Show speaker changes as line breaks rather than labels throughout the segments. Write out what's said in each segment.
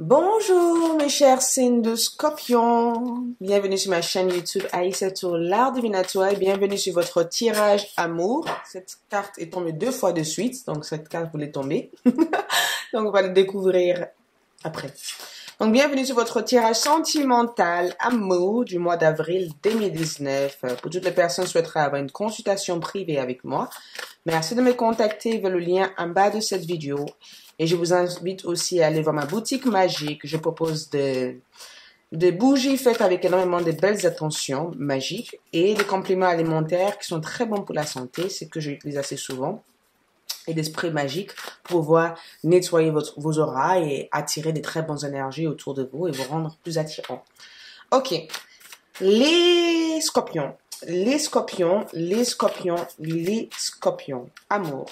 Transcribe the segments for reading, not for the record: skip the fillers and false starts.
Bonjour mes chers signes de Scorpion, bienvenue sur ma chaîne YouTube Aïssatou, l'art divinatoire et bienvenue sur votre tirage amour. Cette carte est tombée 2 fois de suite, donc cette carte voulait tomber, donc on va le découvrir après. Donc bienvenue sur votre tirage sentimental amour du mois d'avril 2019. Pour toutes les personnes qui souhaiteraient avoir une consultation privée avec moi, merci de me contacter via le lien en bas de cette vidéo. Et je vous invite aussi à aller voir ma boutique magique. Je propose des bougies faites avec énormément de belles attentions magiques et des compléments alimentaires qui sont très bons pour la santé, c'est que j'utilise assez souvent. Et des sprays magiques pour pouvoir nettoyer vos auras et attirer des très bonnes énergies autour de vous et vous rendre plus attirant. Ok, les scorpions, les scorpions, les scorpions, les scorpions, amour.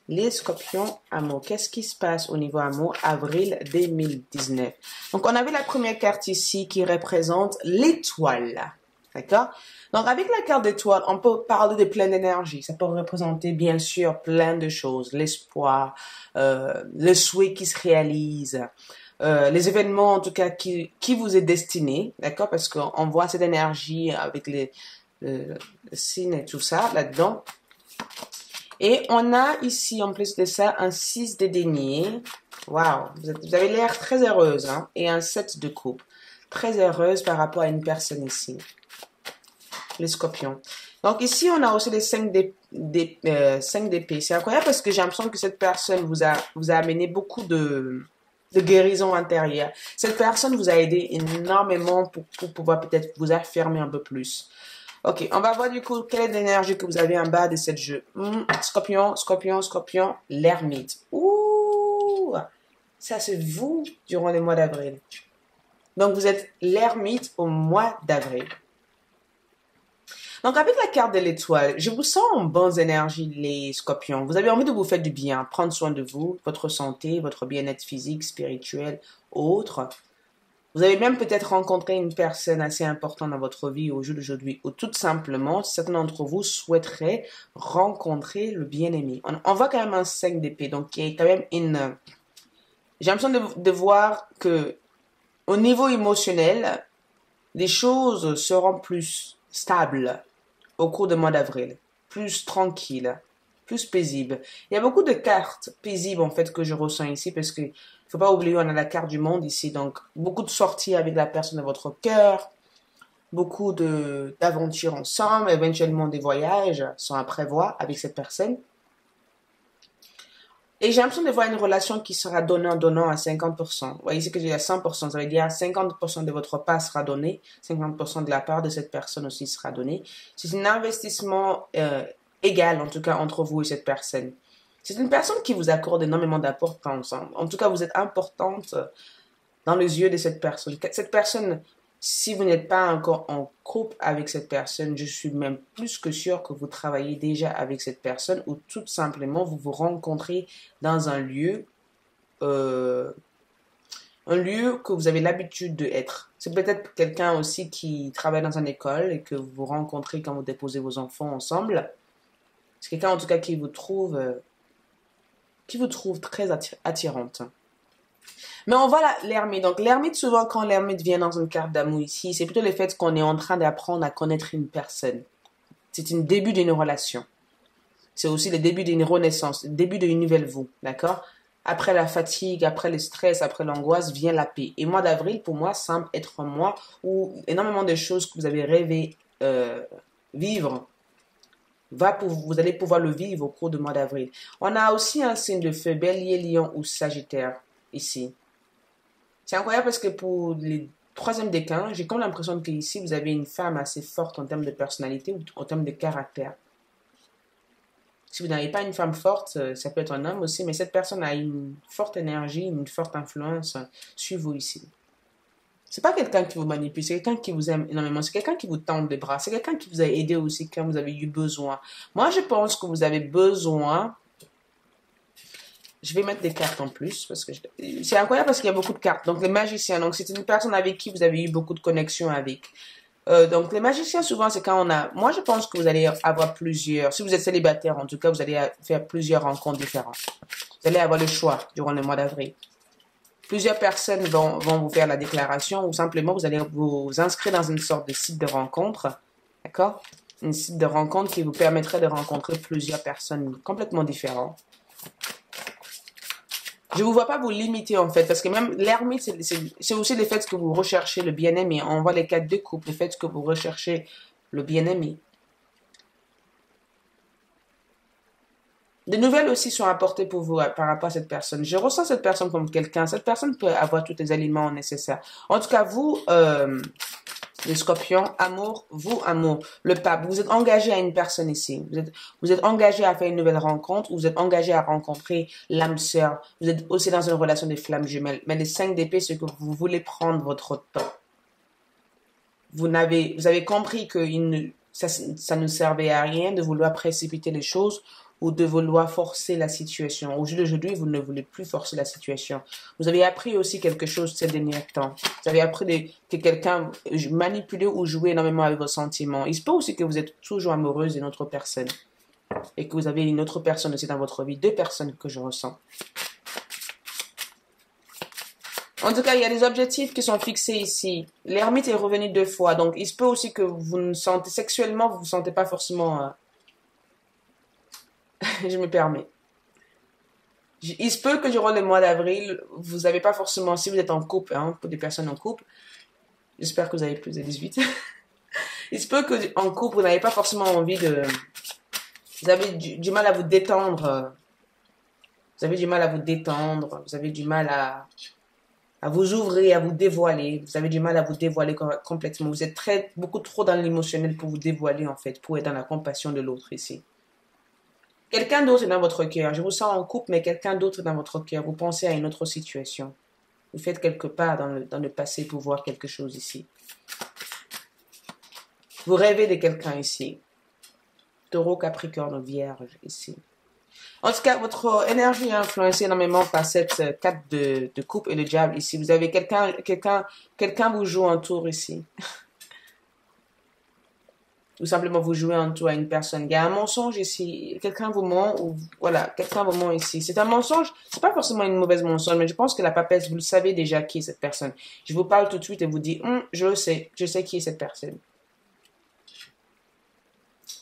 Les scorpions, amour. Qu'est-ce qui se passe au niveau amour, avril 2019? Donc, on avait la première carte ici qui représente l'étoile. D'accord? Donc, avec la carte d'étoile, on peut parler de plein d'énergie. Ça peut représenter, bien sûr, plein de choses. L'espoir, le souhait qui se réalise, les événements, en tout cas, qui vous est destiné. D'accord? Parce qu'on voit cette énergie avec les signes et tout ça là-dedans. Et on a ici, en plus de ça, un 6 de denier. Waouh, vous avez l'air très heureuse, hein? Et un 7 de coupe. Très heureuse par rapport à une personne ici. Les scorpions. Donc ici, on a aussi les 5 d'épée. C'est incroyable parce que j'ai l'impression que cette personne vous a amené beaucoup de guérison intérieure. Cette personne vous a aidé énormément pour pouvoir peut-être vous affirmer un peu plus. Ok, on va voir du coup quelle est l'énergie que vous avez en bas de cette jeu. Scorpion, scorpion, scorpion, l'ermite. Ouh, ça c'est vous durant le mois d'avril. Donc vous êtes l'ermite au mois d'avril. Donc avec la carte de l'étoile, je vous sens en bonnes énergies les scorpions. Vous avez envie de vous faire du bien, prendre soin de vous, votre santé, votre bien-être physique, spirituel, autre. Vous avez même peut-être rencontré une personne assez importante dans votre vie au jour d'aujourd'hui, ou tout simplement, certains d'entre vous souhaiteraient rencontrer le bien-aimé. On voit quand même un 5 d'épée, donc il y a quand même une... J'ai l'impression de voir que au niveau émotionnel, les choses seront plus stables au cours du mois d'avril, plus tranquilles, plus paisibles. Il y a beaucoup de cartes paisibles en fait que je ressens ici parce que faut pas oublier, on a la carte du monde ici, donc beaucoup de sorties avec la personne de votre cœur, beaucoup d'aventures ensemble, éventuellement des voyages sont à prévoir avec cette personne. Et j'ai l'impression de voir une relation qui sera donnant-donnant à 50%. Vous voyez ici que j'ai à 100%, ça veut dire 50% de votre part sera donné, 50% de la part de cette personne aussi sera donné. C'est un investissement égal, en tout cas, entre vous et cette personne. C'est une personne qui vous accorde énormément d'importance. En tout cas, vous êtes importante dans les yeux de cette personne. Cette personne, si vous n'êtes pas encore en couple avec cette personne, je suis même plus que sûr que vous travaillez déjà avec cette personne ou tout simplement vous vous rencontrez dans un lieu que vous avez l'habitude d'être. C'est peut-être quelqu'un aussi qui travaille dans une école et que vous vous rencontrez quand vous déposez vos enfants ensemble. C'est quelqu'un en tout cas qui vous trouve très attirante. Mais on voit l'ermite. Donc l'ermite, souvent quand l'ermite vient dans une carte d'amour ici, c'est plutôt le fait qu'on est en train d'apprendre à connaître une personne. C'est un début d'une relation. C'est aussi le début d'une renaissance, le début d'une nouvelle vous, d'accord? Après la fatigue, après le stress, après l'angoisse, vient la paix. Et mois d'avril, pour moi, semble être un mois où énormément de choses que vous avez rêvé vivre, vous allez pouvoir le vivre au cours du mois d'avril. On a aussi un signe de feu, Bélier, Lion ou Sagittaire, ici. C'est incroyable parce que pour les troisième décan, j'ai comme l'impression que ici vous avez une femme assez forte en termes de personnalité ou en termes de caractère. Si vous n'avez pas une femme forte, ça peut être un homme aussi, mais cette personne a une forte énergie, une forte influence sur vous ici. C'est pas quelqu'un qui vous manipule, c'est quelqu'un qui vous aime énormément, c'est quelqu'un qui vous tend les bras, c'est quelqu'un qui vous a aidé aussi quand vous avez eu besoin. Moi, je pense que vous avez besoin. Je vais mettre des cartes en plus parce que c'est incroyable parce qu'il y a beaucoup de cartes. Donc les magiciens, donc c'est une personne avec qui vous avez eu beaucoup de connexions avec. Donc les magiciens souvent c'est quand on a. Moi je pense que vous allez avoir plusieurs. Si vous êtes célibataire en tout cas vous allez faire plusieurs rencontres différentes. Vous allez avoir le choix durant le mois d'avril. Plusieurs personnes vont vous faire la déclaration ou simplement vous allez vous inscrire dans une sorte de site de rencontre. D'accord? Un site de rencontre qui vous permettrait de rencontrer plusieurs personnes complètement différentes. Je ne vous vois pas vous limiter en fait, parce que même l'ermite, c'est aussi le fait que vous recherchez le bien-aimé. On voit les quatre de couple, le fait que vous recherchez le bien-aimé. De nouvelles aussi sont apportées pour vous par rapport à cette personne. Je ressens cette personne comme quelqu'un. Cette personne peut avoir tous les aliments nécessaires. En tout cas, vous, les scorpions, amour, le pape, vous êtes engagé à une personne ici. Vous êtes engagé à faire une nouvelle rencontre, vous êtes engagé à rencontrer l'âme sœur. Vous êtes aussi dans une relation de flammes jumelles. Mais les 5 d'épée, c'est que vous voulez prendre votre temps. Vous avez compris que ça ne servait à rien de vouloir précipiter les choses ou de vouloir forcer la situation. Aujourd'hui, vous ne voulez plus forcer la situation. Vous avez appris aussi quelque chose ces derniers temps. Vous avez appris que quelqu'un manipulait ou jouait énormément avec vos sentiments. Il se peut aussi que vous êtes toujours amoureuse d'une autre personne et que vous avez une autre personne aussi dans votre vie. 2 personnes que je ressens. En tout cas, il y a des objectifs qui sont fixés ici. L'ermite est revenu 2 fois. Donc, il se peut aussi que vous ne sentez sexuellement, vous ne vous sentez pas forcément... je me permets. Il se peut que durant le mois d'avril, vous n'avez pas forcément, si vous êtes en couple, hein, pour des personnes en couple, j'espère que vous avez plus de 18. Il se peut que en couple, vous n'avez pas forcément envie de... Vous avez du mal à vous détendre. Vous avez du mal à vous détendre. Vous avez du mal à vous ouvrir, à vous dévoiler. Vous avez du mal à vous dévoiler complètement. Vous êtes beaucoup trop dans l'émotionnel pour vous dévoiler, en fait, pour être dans la compassion de l'autre ici. Quelqu'un d'autre est dans votre cœur. Je vous sens en couple, mais quelqu'un d'autre est dans votre cœur. Vous pensez à une autre situation. Vous faites quelque part dans le passé pour voir quelque chose ici. Vous rêvez de quelqu'un ici. Taureau, Capricorne, Vierge ici. En tout cas, votre énergie est influencée énormément par cette carte de coupe et le diable ici. Vous avez quelqu'un vous joue un tour ici. Ou simplement vous jouez un tour à une personne. Il y a un mensonge ici. Quelqu'un vous ment ou voilà, quelqu'un vous ment ici. C'est un mensonge. C'est pas forcément une mauvaise mensonge, mais je pense que la papesse, vous le savez déjà qui est cette personne. Je vous parle tout de suite et vous dis, je sais qui est cette personne.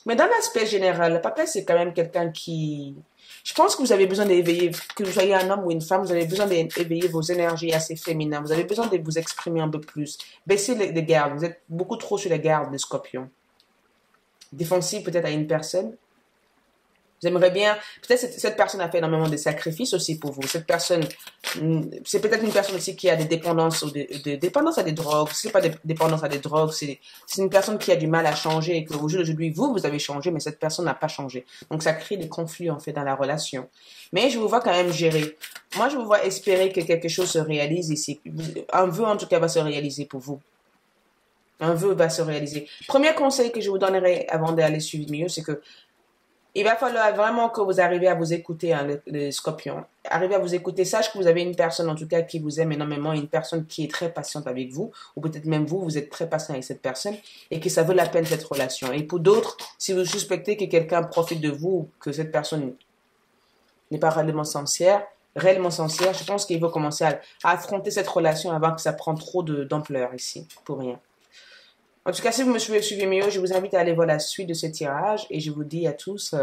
Mais dans l'aspect général, la papesse, c'est quand même quelqu'un qui... Je pense que vous avez besoin d'éveiller, que vous soyez un homme ou une femme, vous avez besoin d'éveiller vos énergies assez féminines. Vous avez besoin de vous exprimer un peu plus. Baissez les gardes. Vous êtes beaucoup trop sur les gardes, les scorpions. Défensif peut-être à une personne. Vous aimeriez bien, peut-être cette personne a fait énormément de sacrifices aussi pour vous. Cette personne, c'est peut-être une personne aussi qui a des dépendances ou des dépendances à des drogues. C'est pas des dépendances à des drogues, c'est une personne qui a du mal à changer et que au jour d'aujourd'hui, vous avez changé, mais cette personne n'a pas changé. Donc ça crée des conflits en fait dans la relation. Mais je vous vois quand même gérer. Moi, je vous vois espérer que quelque chose se réalise ici. Un vœu en tout cas va se réaliser pour vous. Un vœu va se réaliser. Premier conseil que je vous donnerai avant d'aller suivre mieux, c'est que il va falloir vraiment que vous arriviez à vous écouter, hein, les scorpions. Arrivez à vous écouter. Sache que vous avez une personne, en tout cas, qui vous aime énormément, une personne qui est très patiente avec vous, ou peut-être même vous êtes très patient avec cette personne, et que ça vaut la peine cette relation. Et pour d'autres, si vous suspectez que quelqu'un profite de vous, ou que cette personne n'est pas réellement sincère, je pense qu'il faut commencer à affronter cette relation avant que ça prenne trop d'ampleur ici, pour rien. En tout cas, si vous me suivez mieux, je vous invite à aller voir la suite de ce tirage et je vous dis à tous,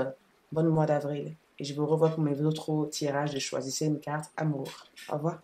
bon mois d'avril. Et je vous revois pour mes autres tirages de Choisissez une carte amour. Au revoir.